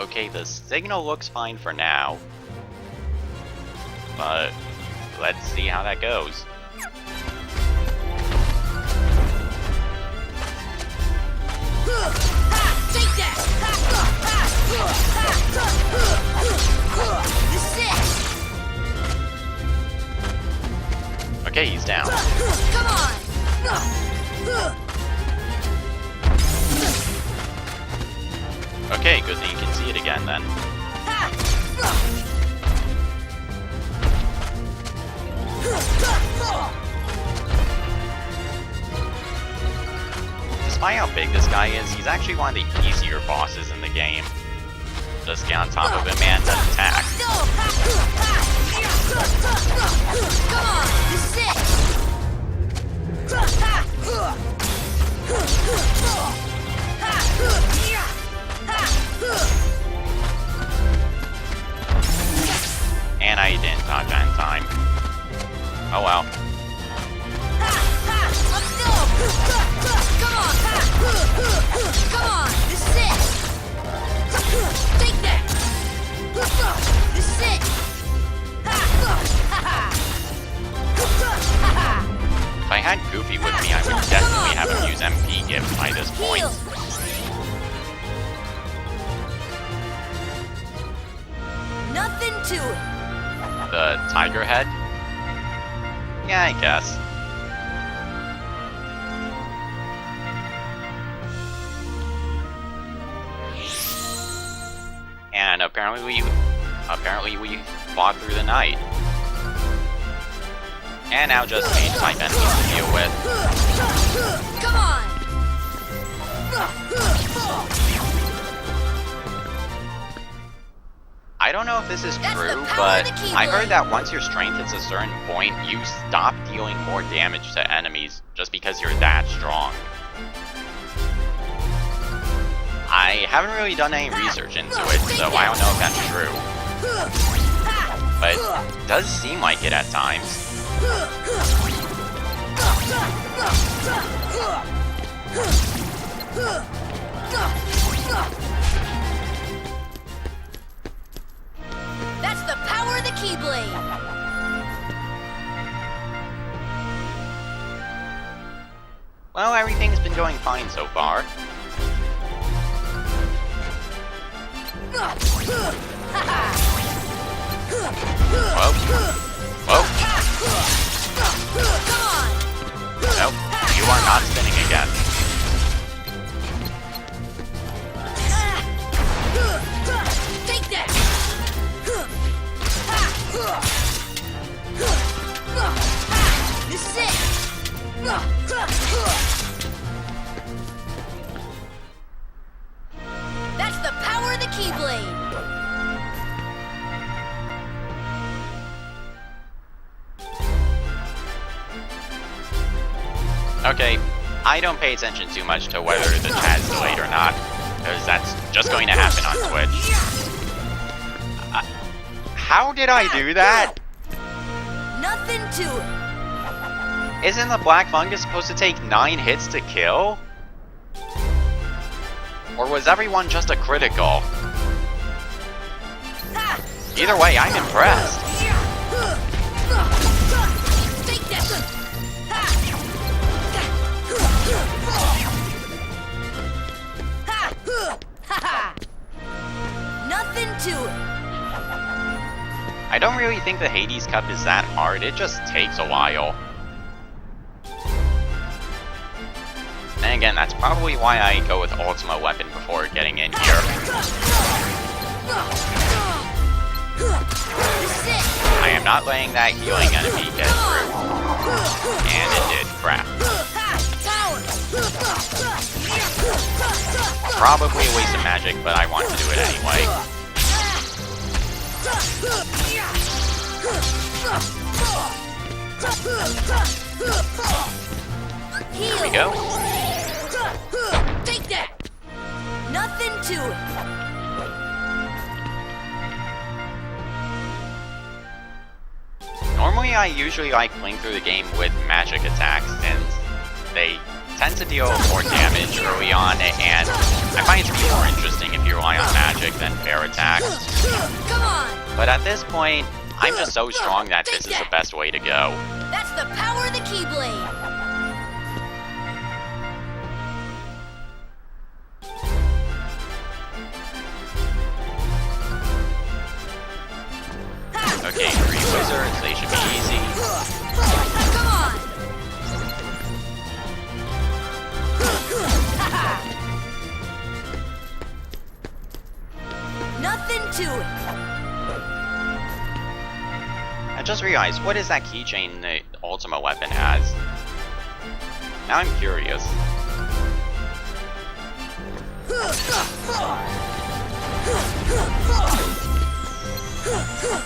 Okay, the signal looks fine for now. But let's see how that goes. Take that! This is it! Okay, he's down. Come on! Okay, good thing you can see it again then. Despite how big this guy is, he's actually one of the easier bosses in the game. Just get on top of him and then attack. Come on! This is it! And I didn't dodge that in time. Oh well. Let's go! Come on! Come on! This is it! Take that! This is it! If I had Goofy with me, I would definitely have him use MP gift by this point. Heal! Nothing to it. The Tiger Head? Yeah, I guess. And apparently we fought through the night. And now just Mage Type enemies to deal with. Come on! I don't know if this is That's the true, power but of the Keyblade. I heard that once your strength hits a certain point, you stop dealing more damage to enemies just because you're that strong. I haven't really done any research into it, so I don't know if that's true. But it does seem like it at times. That's the power of the Keyblade! Well, everything's been going fine so far. Whoa. Whoa. Come on! Nope. You are not spinning again. Take that! This is it! That's the power of the Keyblade! Okay, I don't pay attention too much to whether the chat's delayed or not, because that's just going to happen on Twitch. How did I do that? Nothing to it! Isn't the Black Fungus supposed to take 9 hits to kill? Or was everyone just a critical? Either way, I'm impressed. Take that! Nothing to it! I don't really think the Hades Cup is that hard, it just takes a while. And again, that's probably why I go with Ultimate Weapon before getting in here. I am not letting that healing enemy get through. And it did, crap. Probably a waste of magic, but I want to do it anyway. Here we go. Take that! Nothing to it! Normally I usually like playing through the game with magic attacks since they tend to deal more damage early on, and I find it to be more interesting if you're rely on magic than fair attacks. Come on! But at this point, I'm just so strong that this is the best way to go. That's the power of the Keyblade! Okay, 3 wizards, they should be easy. Come on! Nothing to it! I just realized, what is that keychain the Ultima weapon has? Now I'm curious.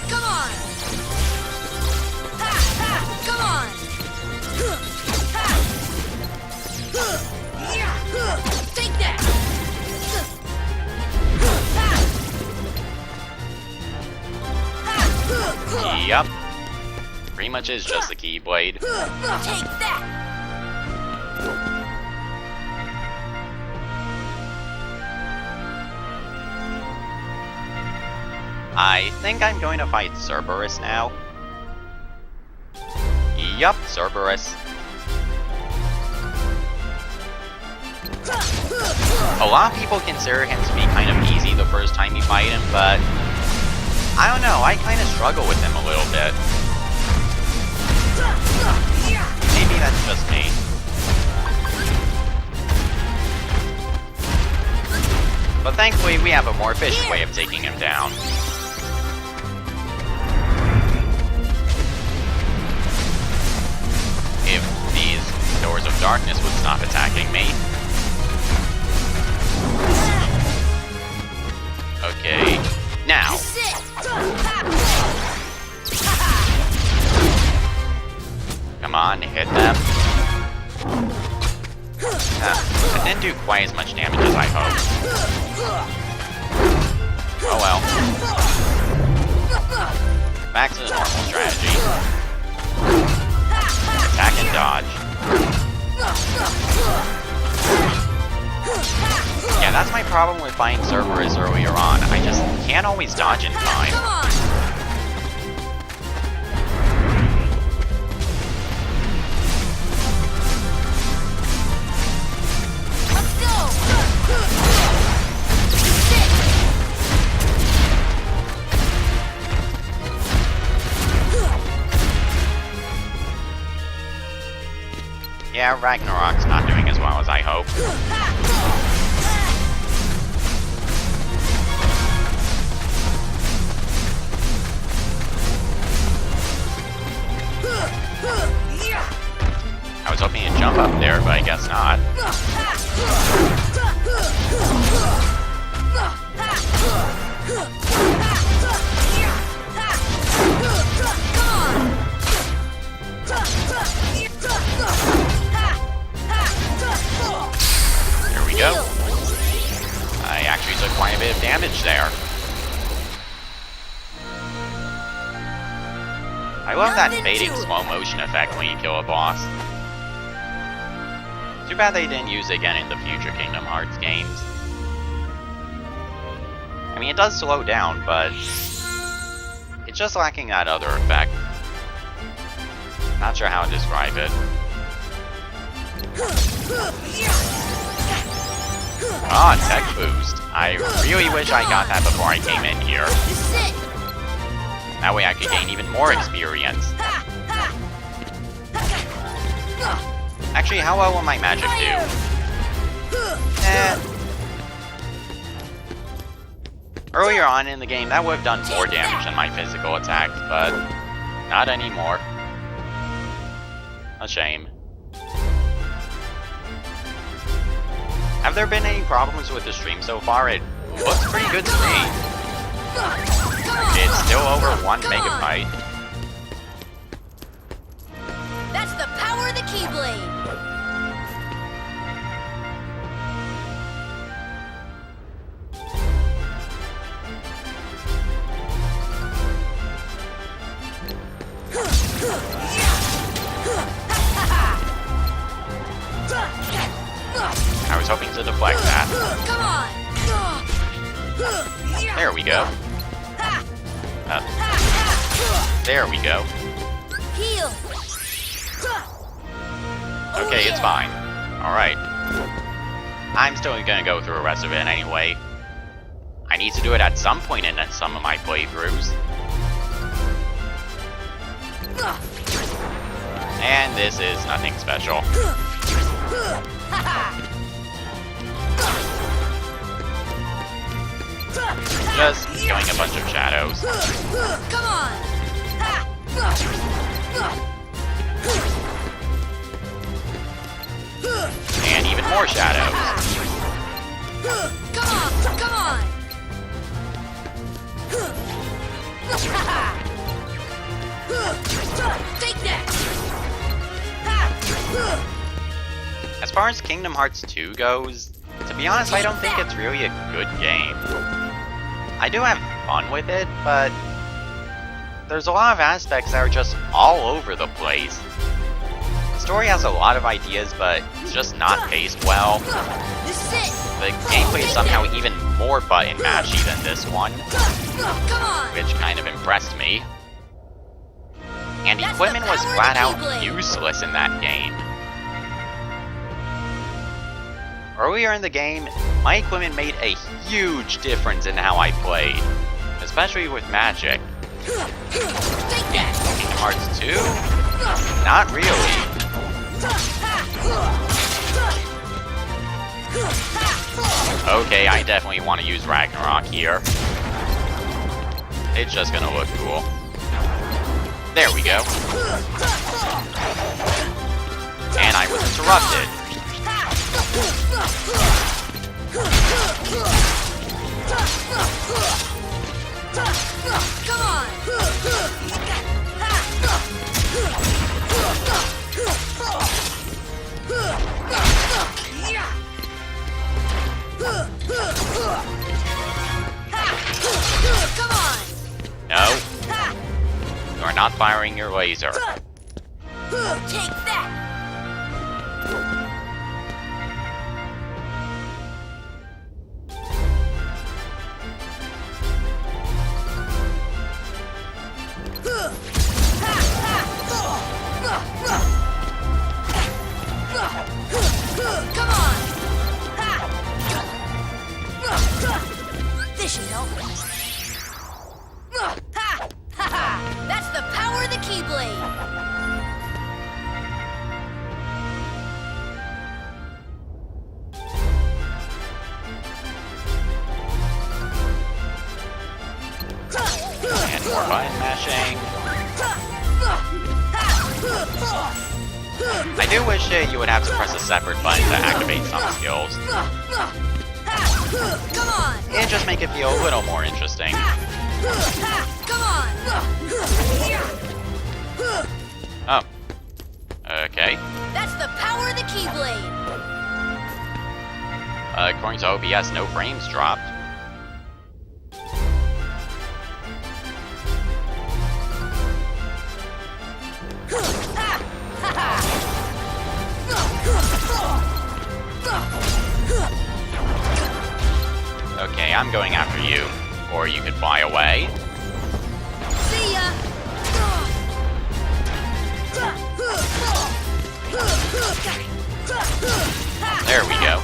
Come on! Ha! Ha! Come on! Ha! Take that! Yup. Pretty much is just the Keyblade. Take that! I think I'm going to fight Cerberus now. Yup, Cerberus. A lot of people consider him to be kind of easy the first time you fight him, but I don't know, I kind of struggle with him a little bit. Maybe that's just me. But thankfully, we have a more efficient way of taking him down. If these Doors of Darkness would stop attacking me. Okay, now. Come on, hit them. It didn't do quite as much damage as I hoped. Oh well. Back to the normal strategy. Attack and dodge. Yeah, that's my problem with fighting Cerberus earlier on. I just can't always dodge in time. Yeah, Ragnarok's not doing as well as I hoped. I was hoping to jump up there, but I guess not. Here we go. I actually took quite a bit of damage there. I love that fading slow motion effect when you kill a boss. Too bad they didn't use it again in the future Kingdom Hearts games. I mean, it does slow down, but it's just lacking that other effect. Not sure how to describe it. Ah, tech boost. I really wish I got that before I came in here. That way I could gain even more experience. Actually, how well will my magic do? Earlier on in the game, that would have done more damage than my physical attacks, but not anymore. A shame. Have there been any problems with the stream so far? It looks pretty good to me. It's still over 1 megabyte. That's the power of the Keyblade. I was hoping to deflect that. Come on! There we go. There we go. Heal. Okay, it's fine. Alright. I'm still gonna go through the rest of it anyway. I need to do it at some point in some of my playthroughs. And this is nothing special. Just killing a bunch of shadows. Come on. And even more shadows. Come on. Come on. Take that. As far as Kingdom Hearts 2 goes, to be honest, I don't think it's really a good game. I do have fun with it, but there's a lot of aspects that are just all over the place. The story has a lot of ideas, but it's just not paced well. This is it. The gameplay is somehow even more button-mashy than this one, Come on. which kind of impressed me. And That's equipment the was power of flat the out Keyblade. useless in that game. Earlier in the game, my equipment made a huge difference in how I played, especially with magic. Take that. Kingdom Hearts 2? Not really. Okay, I definitely want to use Ragnarok here. It's just gonna look cool. There we go. And I was interrupted. Come on. Come on. No, you're not firing your laser. Take that. Come on. This should help. That's the power of the Keyblade. And more button mashing. I do wish you would have to press a separate button to activate some skills. Come on. And just make it feel a little more interesting. Come on. Oh. Okay. That's the power of the Keyblade. According to OBS, no frames dropped. Okay, I'm going after you. Or you could fly away. See ya. There we go.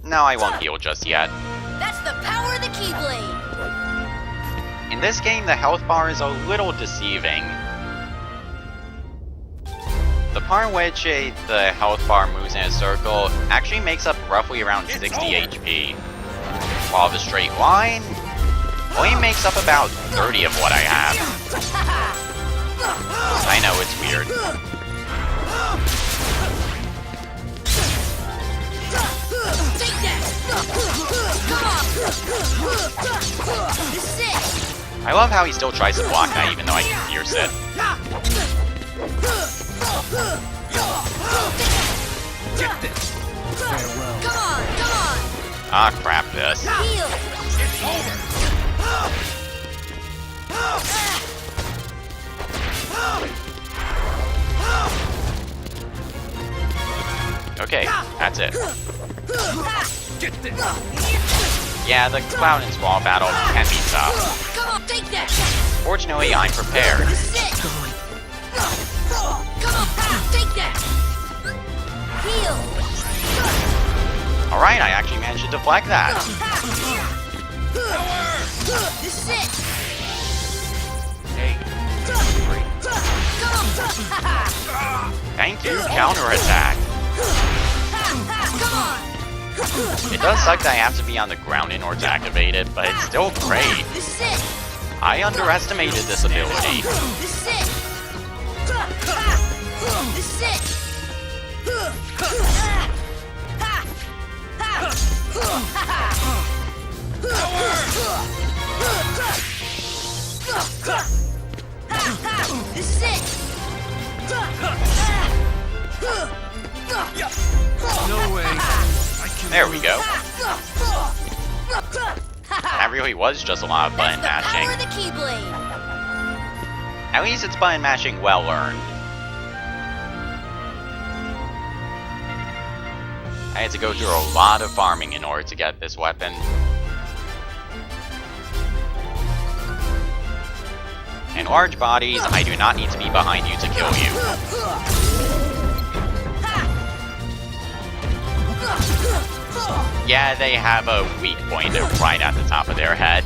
No, I won't heal just yet. That's the power of the Keyblade. In this game, the health bar is a little deceiving. The part in which the health bar moves in a circle actually makes up roughly around 60 HP, while the straight line only makes up about 30 of what I have. I know, it's weird. Take that. Come on. This is it. I love how he still tries to block that even though I can pierce it. Get this. Farewell. Come on. Come on. Ah, crap this. Heal. It's over. Okay, that's it. Get this! Yeah, the Cloud and Squall battle can be tough. Come on, take that! Fortunately, I'm prepared. This is it! Come on, take that! Heal! Alright, I actually managed to deflect that. This is it! Hey, Come on! thank you, counterattack. Come on! It does suck that I have to be on the ground in order to activate it, but it's still great. This is it! I underestimated this ability. This is it! This is it! This is it! No way. I can There we go. That really was just a lot of button That's the power mashing. of the Keyblade! At least it's button mashing well earned. I had to go through a lot of farming in order to get this weapon. In large bodies, I do not need to be behind you to kill you. Yeah, they have a weak point right at the top of their head.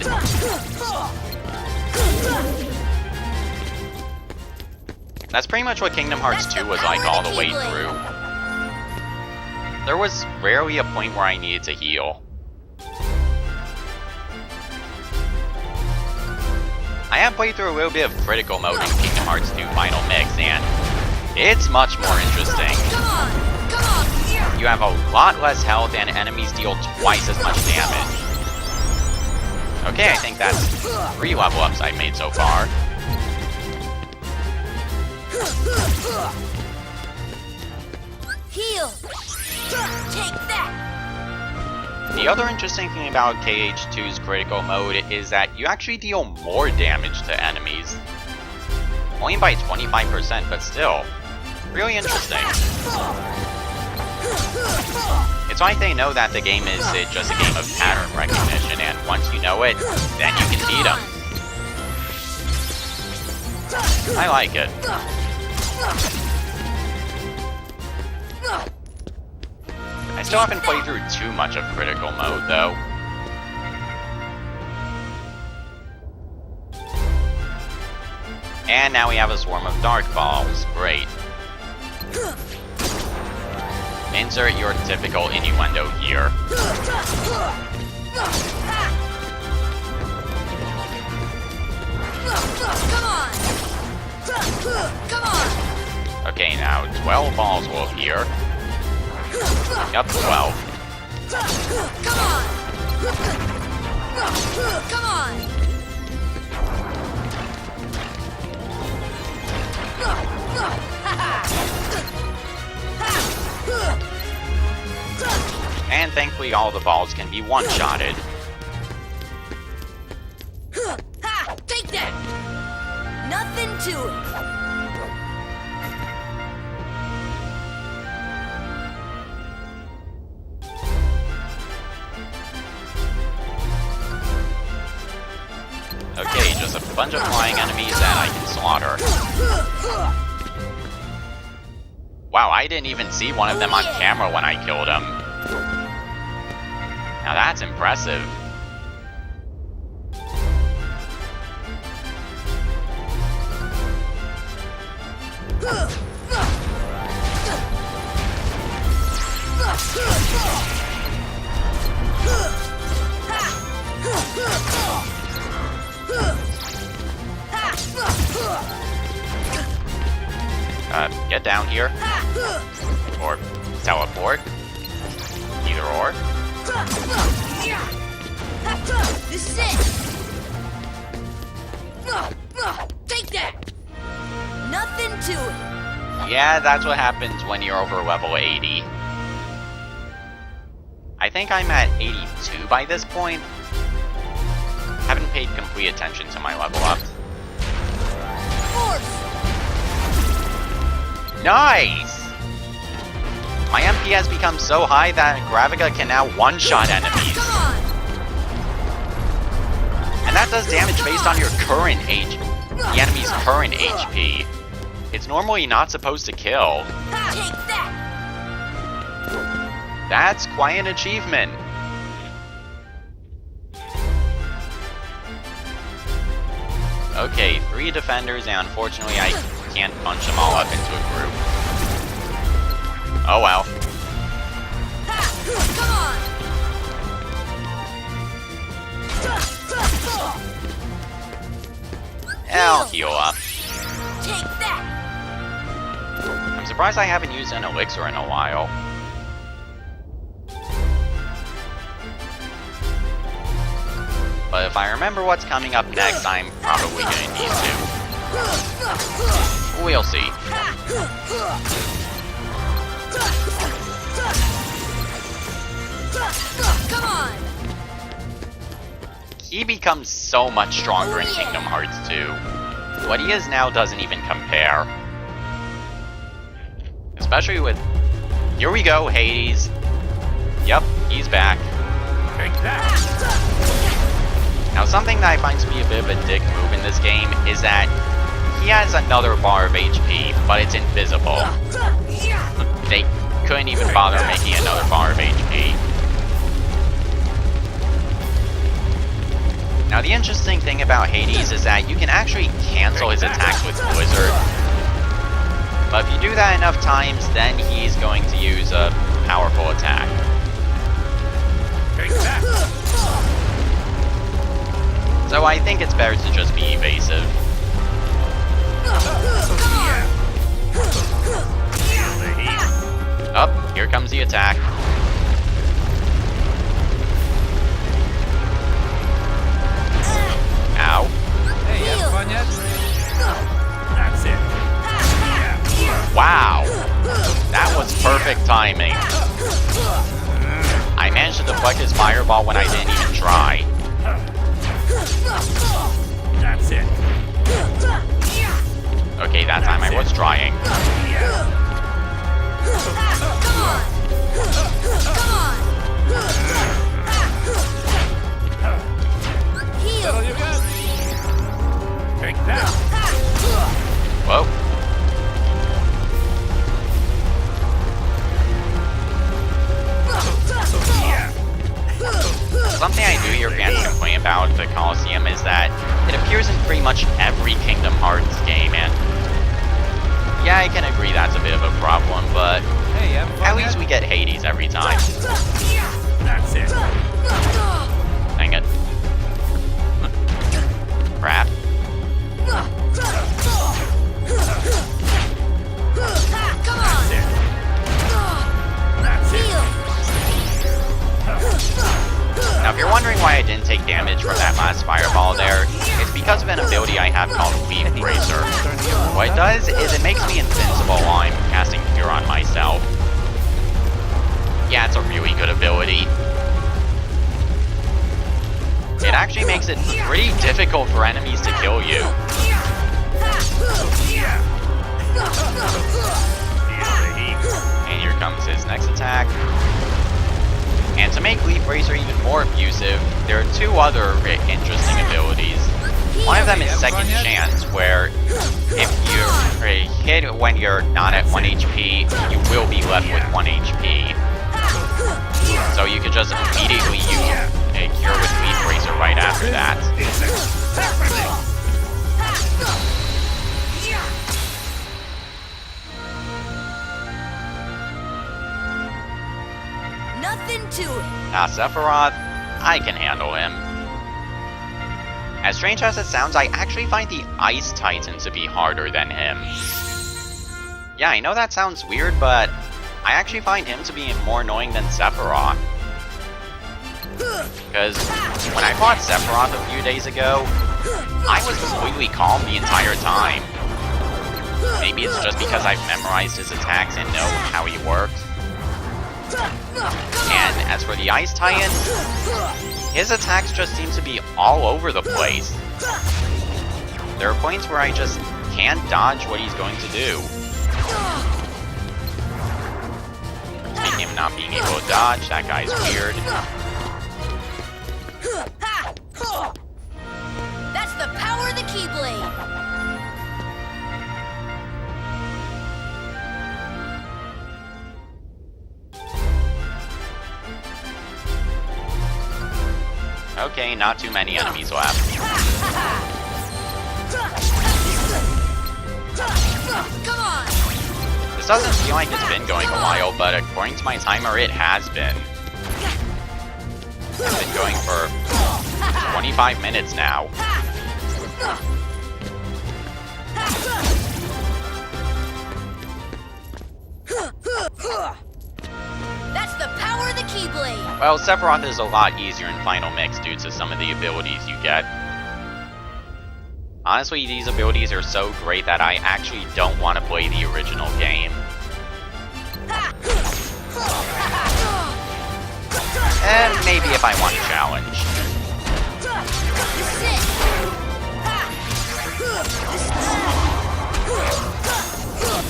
That's pretty much what Kingdom Hearts 2 was like all the way through. There was rarely a point where I needed to heal. I have played through a little bit of critical mode in Kingdom Hearts 2 Final Mix, and it's much more interesting. Come on! Come on! You have a lot less health and enemies deal twice as much damage. Okay, I think that's 3 level ups I've made so far. Heal! Take that! The other interesting thing about KH2's critical mode is that you actually deal more damage to enemies. Only by 25%, but still. Really interesting. It's like they know that the game is just a game of pattern recognition, and once you know it, then you can beat them. I like it. I still haven't played through too much of critical mode, though. And now we have a swarm of dark balls. Great. Insert your typical innuendo here. Come on! Come on! Okay, now 12 balls will appear. Yup, 12. Come on! Come on! And thankfully all the balls can be one-shotted. Ha! Take that! Nothing to it! Okay, just a bunch of flying enemies that I can slaughter. Wow, I didn't even see one of them on camera when I killed him. Now that's impressive. Get down here. Or teleport. Either or. This is it! Take that! Nothing to it! Yeah, that's what happens when you're over level 80. I think I'm at 82 by this point. Haven't paid complete attention to my level up. Force! Nice! My MP has become so high that Graviga can now one-shot enemies. Come on! And that does damage based on your current the enemy's current HP. It's normally not supposed to kill. Take that! That's quite an achievement. Okay, 3 defenders, and unfortunately I can't bunch them all up into a group. Oh well. Come on! I'll heal up. Take that! I'm surprised I haven't used an elixir in a while. But if I remember what's coming up next, I'm probably gonna need to. We'll see. Come on! He becomes so much stronger in Kingdom Hearts 2. What he is now doesn't even compare. Especially with... Here we go, Hades. Yep, he's back. Take that. Now, something that I find to be a bit of a dick move in this game is that he has another bar of HP, but it's invisible. They couldn't even bother making another bar of HP. Now, the interesting thing about Hades is that you can actually cancel his attacks with Blizzard. But if you do that enough times, then he's going to use a powerful attack. Take that. So I think it's better to just be evasive. Up, here comes the attack. Ow. Hey, you having fun yet? That's it. Wow. That was perfect timing. I managed to deflect his fireball when I didn't even try. That's it. Okay, that time I was trying. Settle you got. Take that. Whoa. Something I do hear fans complain about the Colosseum is that it appears in pretty much every Kingdom Hearts game, and yeah, I can agree that's a bit of a problem, but Hey, you having fun at least yet? we get Hades every time. That's it. Dang it. Crap. Come on! That's it. Now, if you're wondering why I didn't take damage from that last fireball there, it's because of an ability I have called Weave Bracer. What it does is it makes me invincible while I'm casting Cure on myself. Yeah, it's a really good ability. It actually makes it pretty difficult for enemies to kill you. And here comes his next attack. And to make Leaf Bracer even more abusive, there are 2 other interesting abilities. One of them is Second Chance, where if you're hit when you're not at 1 HP, you will be left with 1 HP. So you could just immediately use a Cure with Leaf Bracer right after that. Nothing to it. Now Sephiroth, I can handle him. As strange as it sounds, I actually find the Ice Titan to be harder than him. Yeah, I know that sounds weird, but I actually find him to be more annoying than Sephiroth. Because when I fought Sephiroth a few days ago, I was completely calm the entire time. Maybe it's just because I've memorized his attacks and know how he works. And as for the Ice Titan, his attacks just seem to be all over the place. There are points where I just can't dodge what he's going to do. not being able to dodge. That guy's weird. That's the power of the Keyblade. Okay, not too many enemies left. Come on. This doesn't feel like it's been going a while, but according to my timer, it has been. It's been going for 25 minutes now. That's the power of the Keyblade. Well, Sephiroth is a lot easier in Final Mix due to some of the abilities you get. Honestly, these abilities are so great that I actually don't want to play the original game. And maybe if I want a challenge. This is it.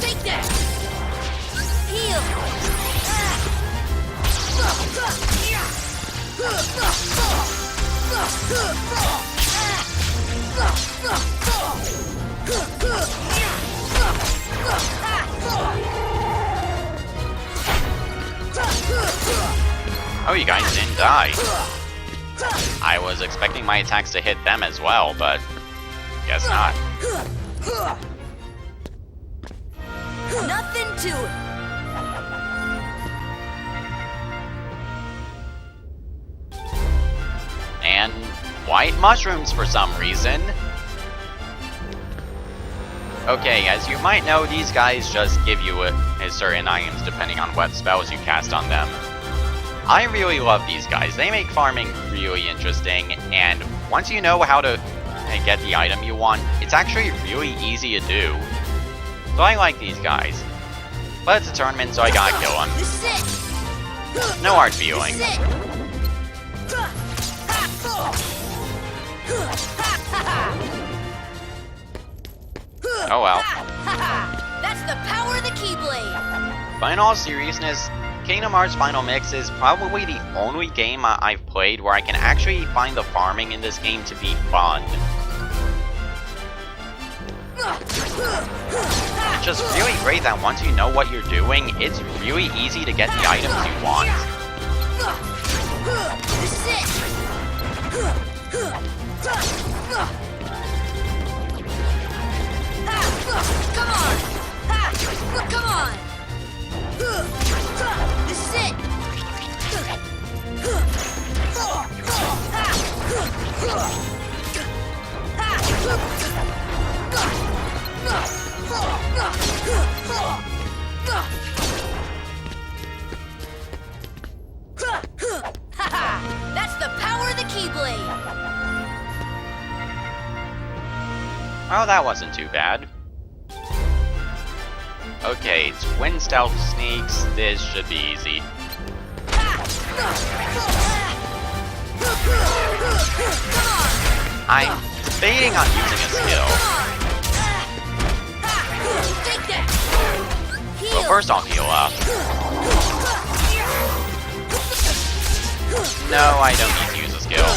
Take that. Heal. Oh, you guys didn't die. I was expecting my attacks to hit them as well, but guess not. Nothing to it. And white mushrooms for some reason. Okay, as you might know, these guys just give you certain items depending on what spells you cast on them. I really love these guys. They make farming really interesting, and once you know how to get the item you want, it's actually really easy to do. So I like these guys. But it's a tournament, so I gotta kill them. This is it. No hard feelings. This is it. Oh well. That's the power of the Keyblade. But in all seriousness, Kingdom Hearts Final Mix is probably the only game I've played where I can actually find the farming in this game to be fun. It's just really great that once you know what you're doing, it's really easy to get the items you want. This is it. Come on. Come on. This is it. That's the power of the Keyblade. Oh, that wasn't too bad. Okay, Twin Stealth Sneaks. This should be easy. I'm debating on using a skill. Take that. Well, first I'll heal up. No, I don't need to use a skill.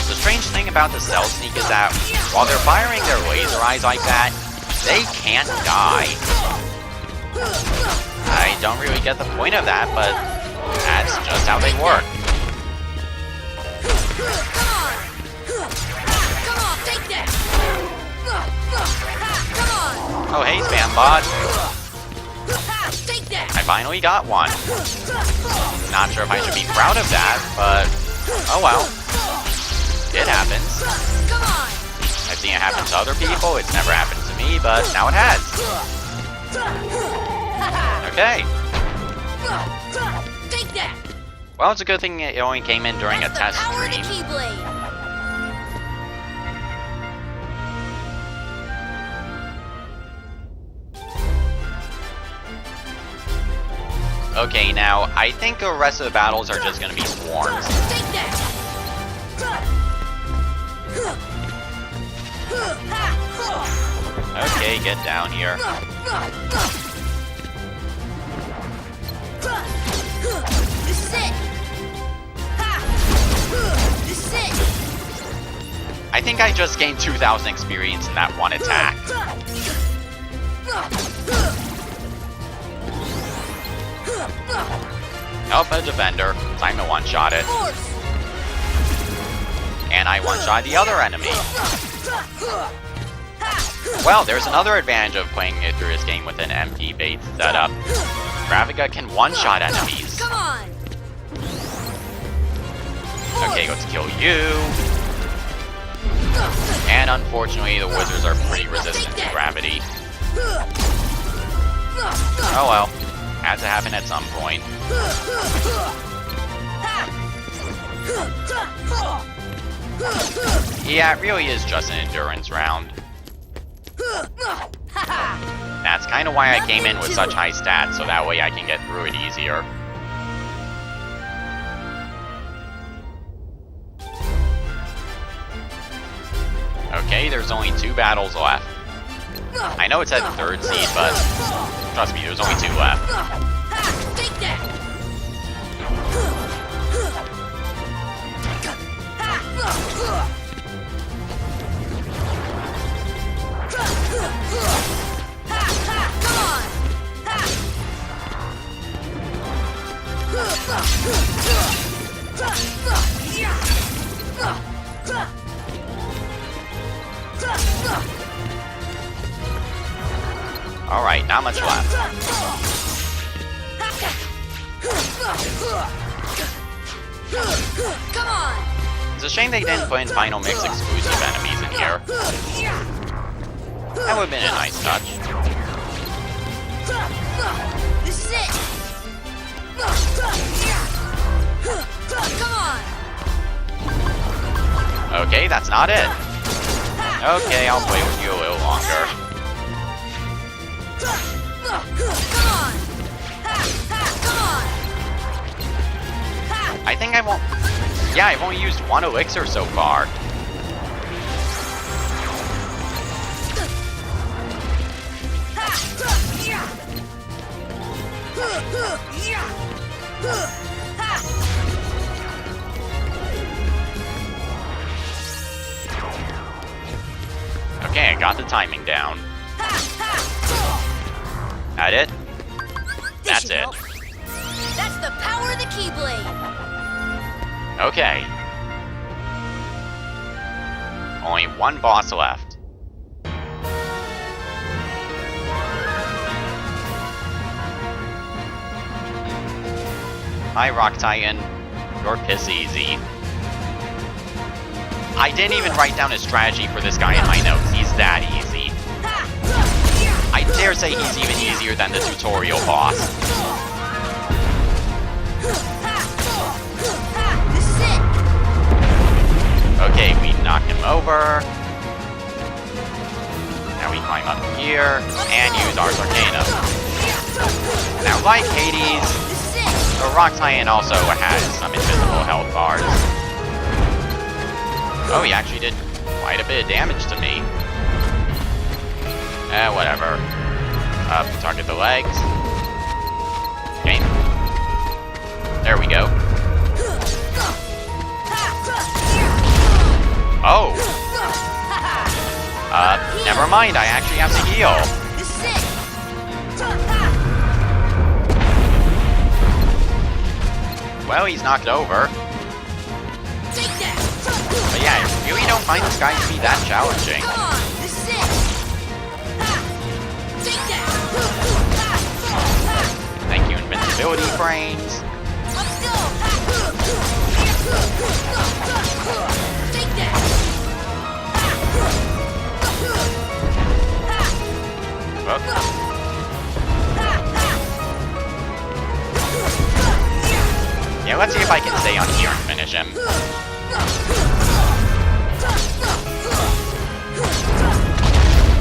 The strange thing about the Stealth Sneak is that while they're firing their laser eyes like that, they can't die. I don't really get the point of that, but that's just how they work. Come on, take that. Come on. Oh hey, Spambot. Take that. I finally got one. Not sure if I should be proud of that, but oh well. It happens. Come on. I've seen it happen to other people, it's never happened to me, but now it has. Okay. Take that. Well, it's a good thing it only came in during a That's test the power stream. of the Keyblade. Okay, now, I think the rest of the battles are just gonna be swarms. Take that. Okay, get down here. I think I just gained 2,000 experience in that one attack. Help a defender. Time to one-shot it. And I one-shot the other enemy. Well, there's another advantage of playing it through this game with an MP-based setup. Ravnica can one-shot enemies. Come on. Okay, let's kill you. And unfortunately, the wizards are pretty resistant to gravity. Oh well. Had to happen at some point. Yeah, it really is just an endurance round. That's kind of why I came in with such high stats, so that way I can get through it easier. Okay, there's only 2 battles left. I know it said 3rd seed, but trust me, there's only 2 left. Take that. Alright, not much left. Come on. It's a shame they didn't put in Final Mix exclusive enemies in here. That would have been a nice touch. This is it. Come on. Okay, that's not it. Okay, I'll play with you a little longer. Come on. Come on. I think I won't... Yeah, I've only used 1 elixir so far. Okay, I got the timing down. That it? This That's should it. help. That's the power of the Keyblade. Okay. Only 1 boss left. Hi, Rock Titan. You're piss easy. I didn't even write down a strategy for this guy in my notes. He's that easy. I dare say he's even easier than the tutorial boss. This is it. Okay, we knock him over. Now we climb up here and use Ars Arcanum. Now, like Hades, This is it. the Rock Titan also has some invisible health bars. Oh, he actually did quite a bit of damage to me. Whatever. Target the legs. Okay. There we go. Oh! Never mind, I actually have to heal. This is it. Well, he's knocked over. Take that. But yeah, I really don't find this guy to be that challenging. Come on. This is it. Take that. Thank you, invincibility frames. Up still. Take that. Oh, yeah, let's see if I can stay on here and finish him.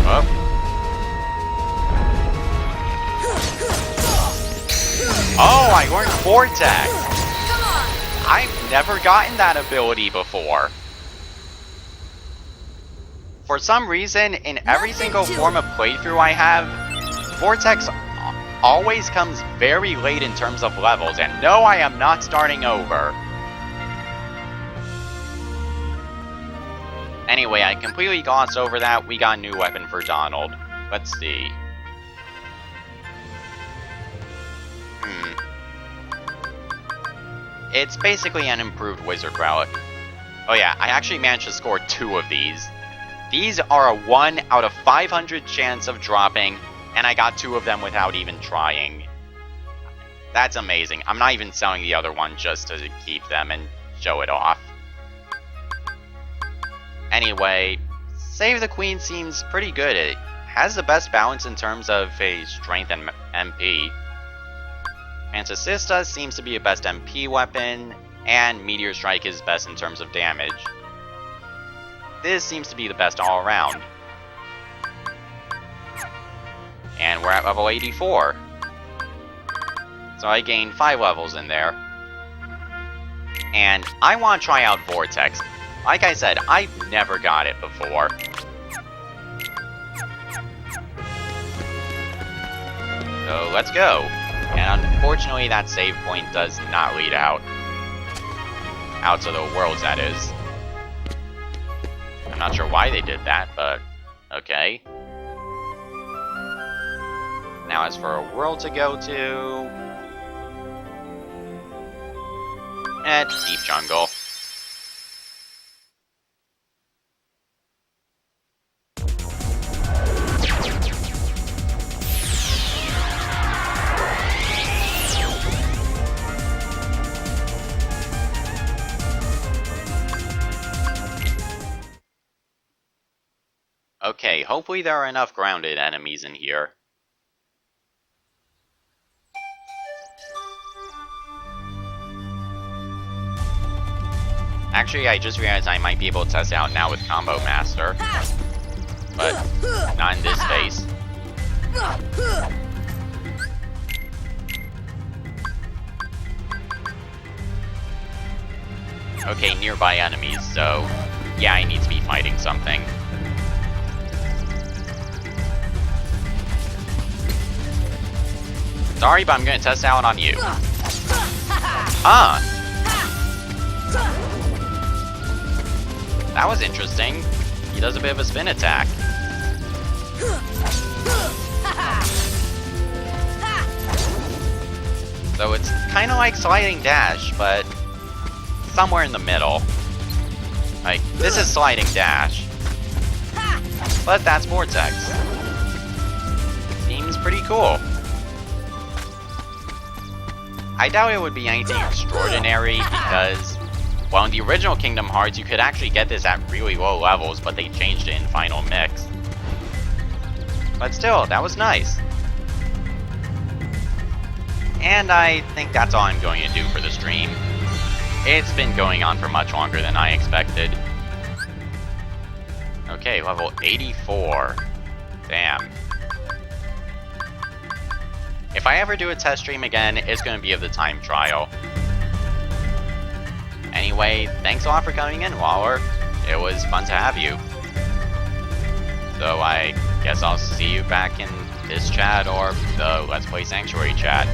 Oh. Oh, I learned Vortex! Come on. I've never gotten that ability before. For some reason, in every single form of playthrough I have, Vortex always comes very late in terms of levels, and no, I am not starting over. Anyway, I completely glossed over that. We got a new weapon for Donald. Let's see. It's basically an improved Wizard Relic. Oh yeah, I actually managed to score 2 of these. These are a 1 out of 500 chance of dropping, and I got 2 of them without even trying. That's amazing. I'm not even selling the other one just to keep them and show it off. Anyway, Save the Queen seems pretty good. It has the best balance in terms of a strength and MP. Manticista seems to be a best MP weapon, and Meteor Strike is best in terms of damage. This seems to be the best all around. And we're at level 84. So I gained 5 levels in there. And I want to try out Vortex. Like I said, I've never got it before. So let's go. And unfortunately, that save point does not lead out. Out to the worlds, that is. I'm not sure why they did that, but okay. Now as for a world to go to... Deep Jungle. Okay, hopefully there are enough grounded enemies in here. Actually, I just realized I might be able to test it out now with Combo Master. But not in this phase. Okay, nearby enemies, so yeah, I need to be fighting something. Sorry, but I'm gonna test out on you. Ah! That was interesting. He does a bit of a spin attack. So it's kind of like sliding dash, but somewhere in the middle. Like, this is sliding dash. But that's Vortex. Seems pretty cool. I doubt it would be anything extraordinary because, well, in the original Kingdom Hearts, you could actually get this at really low levels, but they changed it in Final Mix. But still, that was nice. And I think that's all I'm going to do for the stream. It's been going on for much longer than I expected. Okay, level 84. Damn. If I ever do a test stream again, it's going to be of the time trial. Anyway, thanks a lot for coming in, Waller. It was fun to have you. So I guess I'll see you back in this chat or the Let's Play Sanctuary chat.